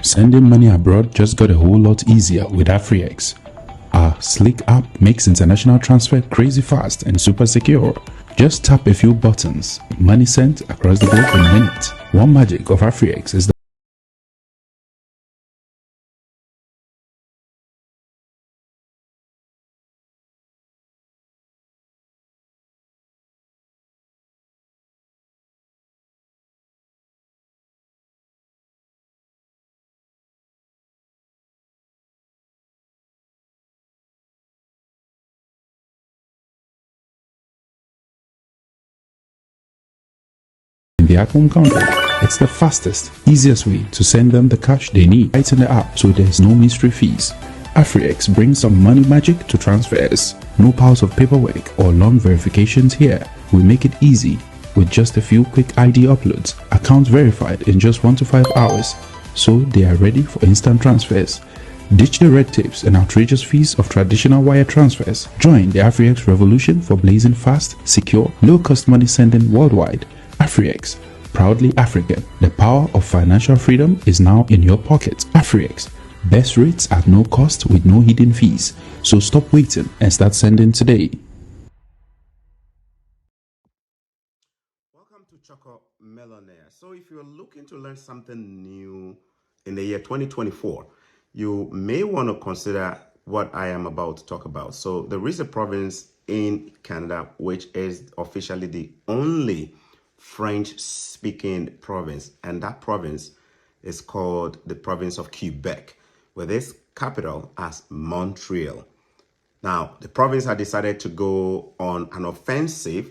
Sending money abroad just got a whole lot easier with AfriX. Our sleek app makes international transfer crazy fast and super secure. Just tap a few buttons, money sent across the globe in minutes. One magic of AfriX is in the home country. It's the fastest, easiest way to send them the cash they need right in the app, so there's no mystery fees. AfriX brings some money magic to transfers. No piles of paperwork or long verifications here. We make it easy with just a few quick ID uploads. Accounts verified in just 1 to 5 hours, so they are ready for instant transfers. Ditch the red tapes and outrageous fees of traditional wire transfers. Join the AfriX revolution for blazing fast, secure, low-cost money sending worldwide. AfriX, proudly African. The power of financial freedom is now in your pocket. AfriX, best rates at no cost with no hidden fees. So stop waiting and start sending today. Welcome to Choco Millionaire. So if you're looking to learn something new in the year 2024, you may want to consider what I am about to talk about. So there is a province in Canada which is officially the only French-speaking province, and that province is called the province of Quebec, with its capital as Montreal. Now, the province had decided to go on an offensive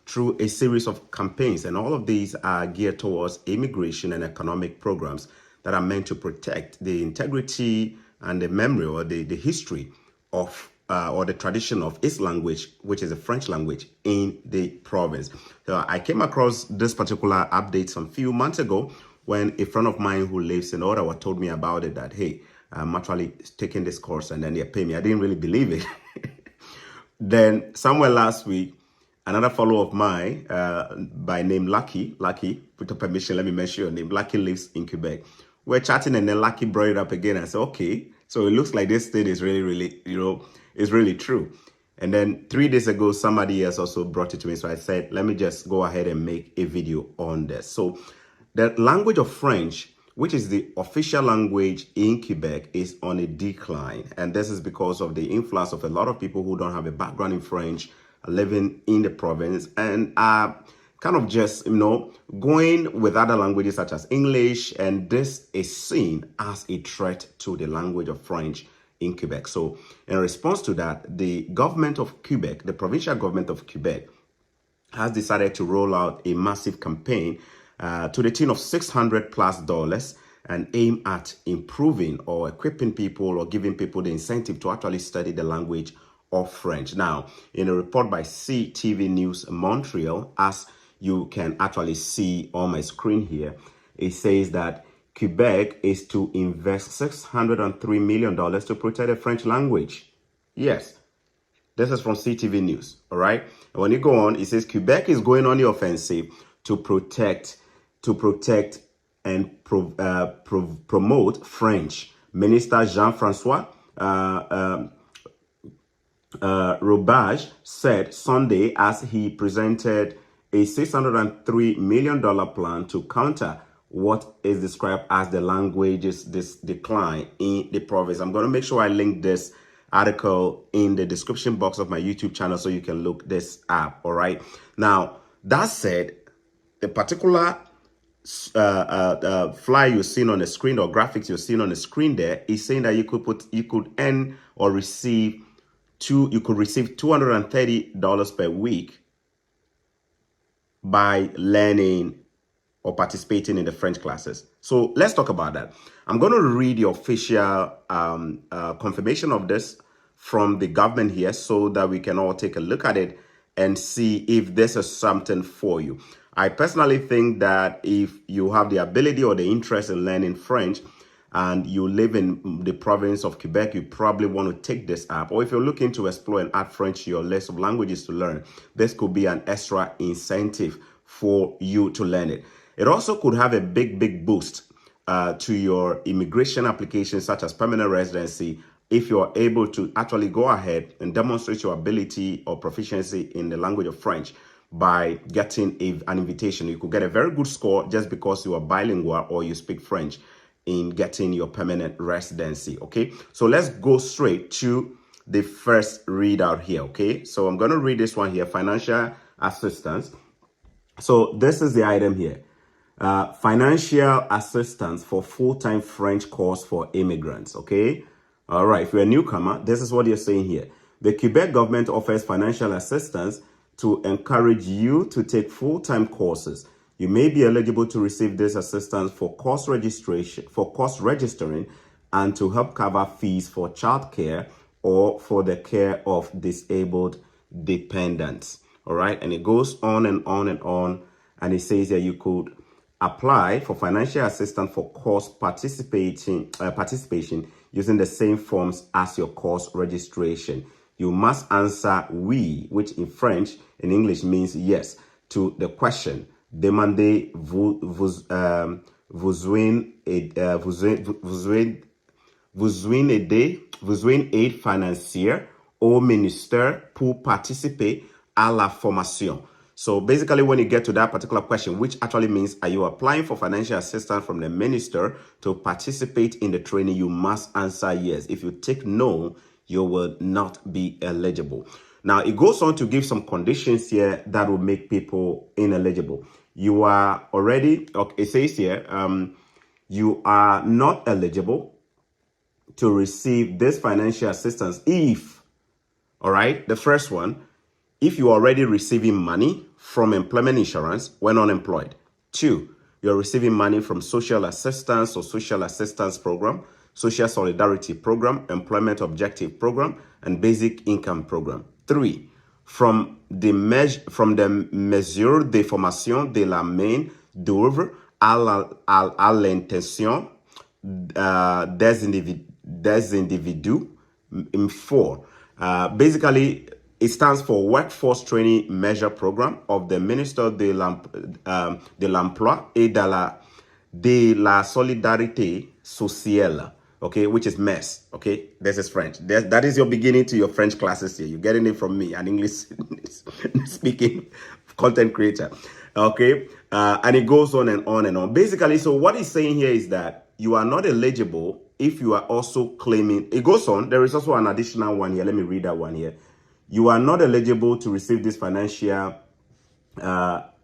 through a series of campaigns, and all of these are geared towards immigration and economic programs that are meant to protect the integrity and the memory or the history of or the tradition of its language, which is the French language in the province. So I came across this particular update some few months ago when a friend of mine who lives in Ottawa told me about it, that, hey, I'm actually taking this course and then they pay me. I didn't really believe it. Then somewhere last week, another follower of mine by name Lucky, with your permission, let me mention your name. Lucky lives in Quebec. We're chatting and then Lucky brought it up again. I said, okay, so it looks like this thing is really, is really true. And then 3 days ago, somebody else also brought it to me. So I said, let me just go ahead and make a video on this. So the language of French, which is the official language in Quebec, is on a decline. And this is because of the influx of a lot of people who don't have a background in French living in the province and are kind of just, going with other languages such as English. And this is seen as a threat to the language of French in Quebec. So in response to that, the government of Quebec, the provincial government of Quebec, has decided to roll out a massive campaign to the tune of $600+ and aim at improving or equipping people or giving people the incentive to actually study the language of French. Now, in a report by CTV News Montreal, as you can actually see on my screen here, it says that Quebec is to invest $603 million to protect the French language. Yes, this is from CTV News, all right? And when you go on, it says Quebec is going on the offensive to protect and promote French. Minister Jean-François Robage said Sunday as he presented a $603 million plan to counter what is described as the language's decline in the province. I'm going to make sure I link this article in the description box of my YouTube channel so you can look this up, all right? Now, that said, the particular flyer you're seeing on the screen or graphics you're seeing on the screen there is saying that you could earn or receive $230 per week by learning or participating in the French classes. So let's talk about that. I'm going to read the official confirmation of this from the government here so that we can all take a look at it and see if this is something for you. I personally think that if you have the ability or the interest in learning French and you live in the province of Quebec, you probably want to take this app. Or if you're looking to explore and add French to your list of languages to learn, this could be an extra incentive for you to learn it. It also could have a big boost to your immigration application, such as permanent residency, if you're able to actually go ahead and demonstrate your ability or proficiency in the language of French by getting an invitation. You could get a very good score just because you are bilingual or you speak French in getting your permanent residency. Okay, so let's go straight to the first readout here. Okay, so I'm going to read this one here, financial assistance. So this is the item here. Financial assistance for full-time French course for immigrants. Okay, all right, if you're a newcomer, this is what you're saying here. The Quebec government offers financial assistance to encourage you to take full-time courses. You may be eligible to receive this assistance for course registering, and to help cover fees for childcare or for the care of disabled dependents. All right, and it goes on and on and on, and it says that you could apply for financial assistance for course participation using the same forms as your course registration. You must answer oui, which in French, in English means yes, to the question. Demandez-vous aide financière au ministère pour participer à la formation. So basically, when you get to that particular question, which actually means, are you applying for financial assistance from the minister to participate in the training, you must answer yes. If you take no, you will not be eligible. Now, it goes on to give some conditions here that will make people ineligible. You are already, okay, it says here, you are not eligible to receive this financial assistance if, all right, the first one, if you're already receiving money from employment insurance when unemployed. 2, you're receiving money from social assistance or social assistance program, social solidarity program, employment objective program, and basic income program. 3, from the mesure de formation de la main d'œuvre à l'intention des individus. 4, basically, it stands for Workforce Training Measure Program of the Minister de l'Emploi et de la Solidarité Sociale, okay, which is MES, okay? This is French. That is your beginning to your French classes here. You're getting it from me, an English speaking content creator, okay? And it goes on and on and on. Basically, so what he's saying here is that you are not eligible if you are also claiming, it goes on, there is also an additional one here. Let me read that one here. You are not eligible to receive this financial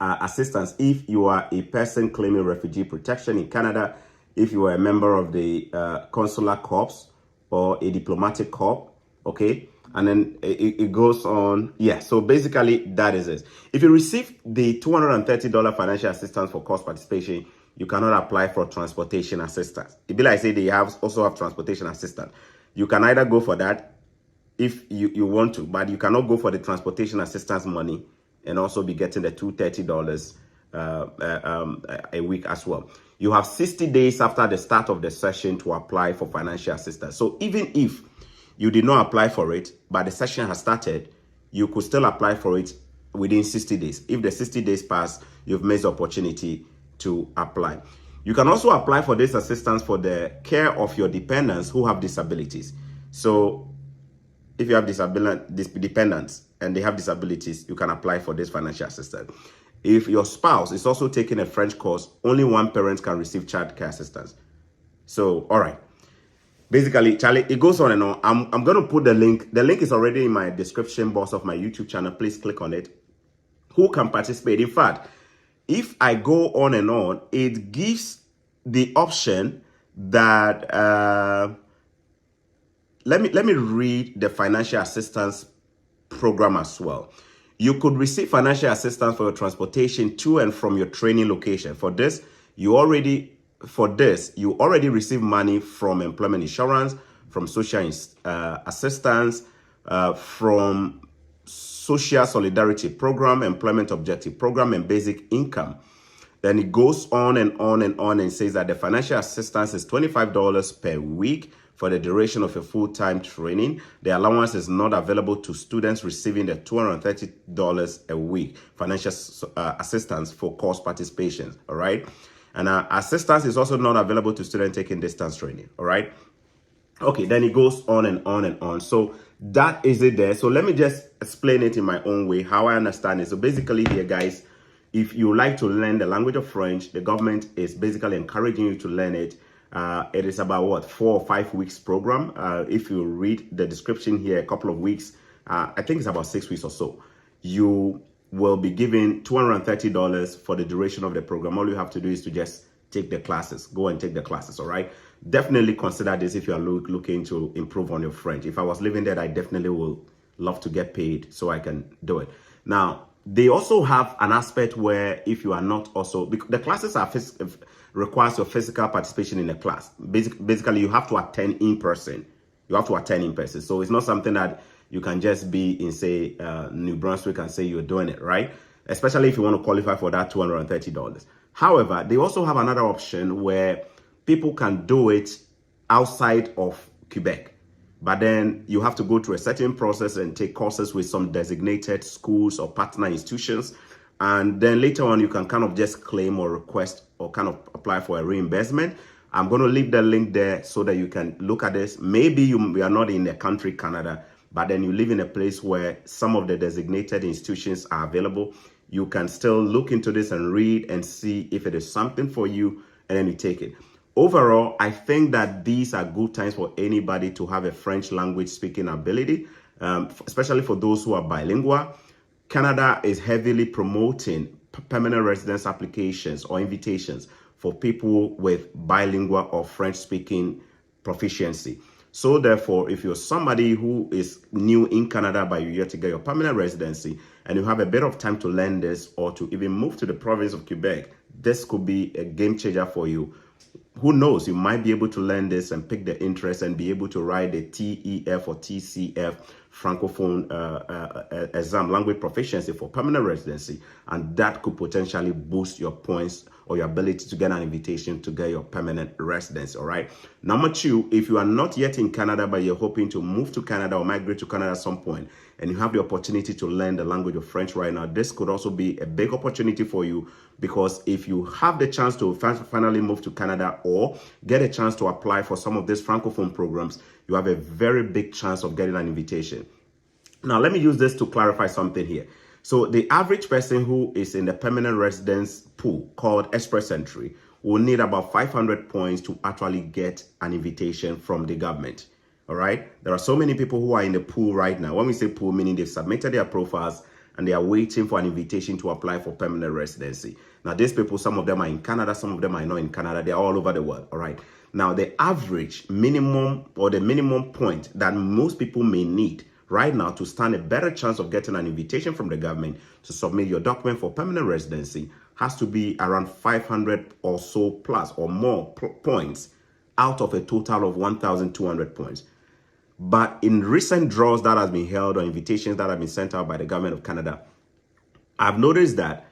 assistance if you are a person claiming refugee protection in Canada, if you are a member of the consular corps or a diplomatic corps, okay? And then it goes on. Yeah, so basically that is it. If you receive the $230 financial assistance for course participation, you cannot apply for transportation assistance. It be like say they also have transportation assistance. You can either go for that if you want to, but you cannot go for the transportation assistance money and also be getting the $230 a week as well. You have 60 days after the start of the session to apply for financial assistance. So even if you did not apply for it, but the session has started, you could still apply for it within 60 days. If the 60 days pass, you've missed the opportunity to apply. You can also apply for this assistance for the care of your dependents who have disabilities. So if you have dependents and they have disabilities, you can apply for this financial assistance. If your spouse is also taking a French course, only one parent can receive child care assistance. So, all right. Basically, Charlie, it goes on and on. I'm going to put the link. The link is already in my description box of my YouTube channel. Please click on it. Who can participate? In fact, if I go on and on, it gives the option that let me read the financial assistance program as well. You could receive financial assistance for your transportation to and from your training location. For this, you already receive money from employment insurance, from social assistance, from social solidarity program, employment objective program, and basic income. Then it goes on and on and on and says that the financial assistance is $25 per week for the duration of a full-time training. The allowance is not available to students receiving the $230 a week financial assistance for course participation, all right? And assistance is also not available to students taking distance training. All right. Okay, then it goes on and on and on. So that is it there. So let me just explain it in my own way, how I understand it. So basically here, guys, if you like to learn the language of French, the government is basically encouraging you to learn it. It is about what, 4 or 5 weeks program. If you read the description here, a couple of weeks, I think it's about 6 weeks or so. You will be given $230 for the duration of the program. All you have to do is to just take the classes, go and take the classes. All right. Definitely consider this if you are looking to improve on your French. If I was living there, I definitely will love to get paid so I can do it. Now, they also have an aspect where if you are not also, the classes are requires your physical participation in the class. Basically, you have to attend in person. You have to attend in person. So it's not something that you can just be in, say, New Brunswick and say you're doing it, right? Especially if you want to qualify for that $230. However, they also have another option where people can do it outside of Quebec. But then you have to go through a certain process and take courses with some designated schools or partner institutions. And then later on, you can kind of just claim or request or kind of apply for a reimbursement. I'm going to leave the link there so that you can look at this. Maybe you are not in the country, Canada, but then you live in a place where some of the designated institutions are available. You can still look into this and read and see if it is something for you, and then you take it. Overall, I think that these are good times for anybody to have a French language speaking ability, especially for those who are bilingual. Canada is heavily promoting permanent residence applications or invitations for people with bilingual or French speaking proficiency. So therefore, if you're somebody who is new in Canada but you're yet to get your permanent residency and you have a bit of time to learn this or to even move to the province of Quebec, this could be a game changer for you. Who knows, you might be able to learn this and pick the interest and be able to write the TEF or TCF Francophone exam, language proficiency for permanent residency. And that could potentially boost your points or your ability to get an invitation to get your permanent residence. All right. Number two, if you are not yet in Canada, but you're hoping to move to Canada or migrate to Canada at some point, and you have the opportunity to learn the language of French right now, this could also be a big opportunity for you, because if you have the chance to finally move to Canada or get a chance to apply for some of these Francophone programs, you have a very big chance of getting an invitation. Now, let me use this to clarify something here. So the average person who is in the permanent residence pool called Express Entry will need about 500 points to actually get an invitation from the government. All right. There are so many people who are in the pool right now. When we say pool, meaning they've submitted their profiles and they are waiting for an invitation to apply for permanent residency. Now, these people, some of them are in Canada, some of them are not in Canada. They're all over the world. All right. Now, the average minimum or the minimum point that most people may need right now to stand a better chance of getting an invitation from the government to submit your document for permanent residency has to be around 500 or so plus or more points out of a total of 1,200 points. But in recent draws that has been held or invitations that have been sent out by the government of Canada, I've noticed that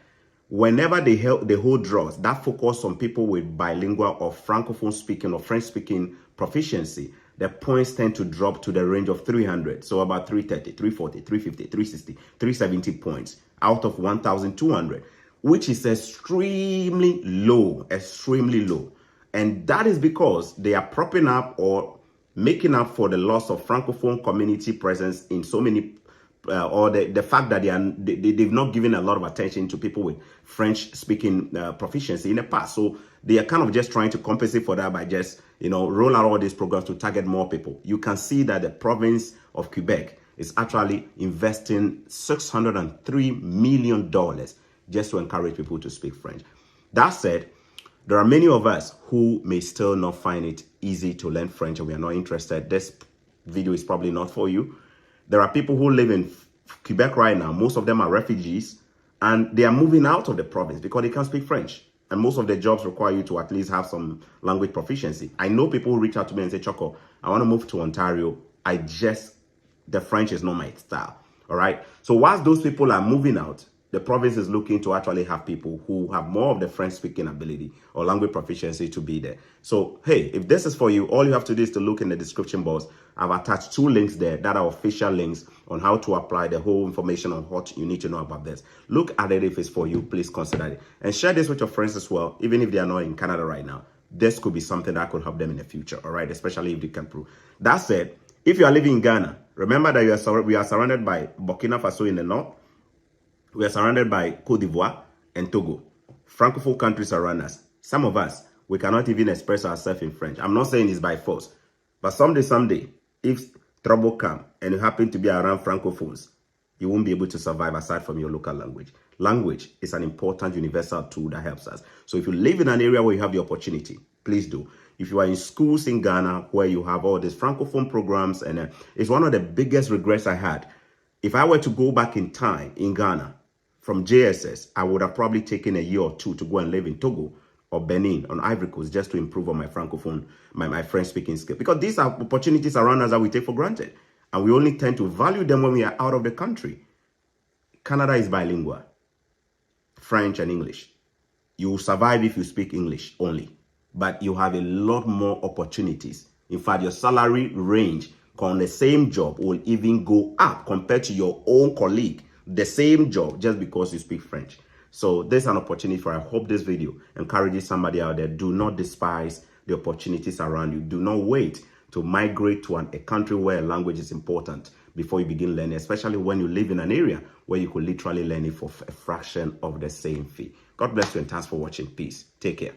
whenever they hold draws that focus on people with bilingual or Francophone speaking or French speaking proficiency, the points tend to drop to the range of 300. So about 330, 340, 350, 360, 370 points out of 1,200, which is extremely low, extremely low. And that is because they are propping up or making up for the loss of Francophone community presence in so many, or the fact that they've not given a lot of attention to people with French-speaking proficiency in the past. So they are kind of just trying to compensate for that by just, roll out all these programs to target more people. You can see that the province of Quebec is actually investing $603 million just to encourage people to speak French. That said, there are many of us who may still not find it easy to learn French and we are not interested. This video is probably not for you. There are people who live in Quebec right now. Most of them are refugees and they are moving out of the province because they can't speak French. And most of the jobs require you to at least have some language proficiency. I know people who reach out to me and say, Choco, I want to move to Ontario. The French is not my style. All right. So whilst those people are moving out, the province is looking to actually have people who have more of the French speaking ability or language proficiency to be there. So, hey, if this is for you, all you have to do is to look in the description box. I've attached 2 links there that are official links on how to apply the whole information on what you need to know about this. Look at it. If it's for you, please consider it. And share this with your friends as well, even if they are not in Canada right now. This could be something that could help them in the future, all right? Especially if they can prove. That said, if you are living in Ghana, remember that we are surrounded by Burkina Faso in the north. We are surrounded by Cote d'Ivoire and Togo. Francophone countries around us. Some of us, we cannot even express ourselves in French. I'm not saying it's by force. But someday, if trouble comes and you happen to be around Francophones, you won't be able to survive aside from your local language. Language is an important universal tool that helps us. So if you live in an area where you have the opportunity, please do. If you are in schools in Ghana where you have all these Francophone programs, and it's one of the biggest regrets I had. If I were to go back in time in Ghana, from JSS, I would have probably taken a year or 2 to go and live in Togo or Benin on Ivory Coast just to improve on my Francophone, my French speaking skill. Because these are opportunities around us that we take for granted. And we only tend to value them when we are out of the country. Canada is bilingual, French and English. You will survive if you speak English only. But you have a lot more opportunities. In fact, your salary range on the same job will even go up compared to your own colleague. The same job just because you speak French. So there's an opportunity for, I hope this video encourages somebody out there. Do not despise the opportunities around you. Do not wait to migrate to a country where language is important before you begin learning, especially when you live in an area where you could literally learn it for a fraction of the same fee. God bless you and thanks for watching. Peace. Take care.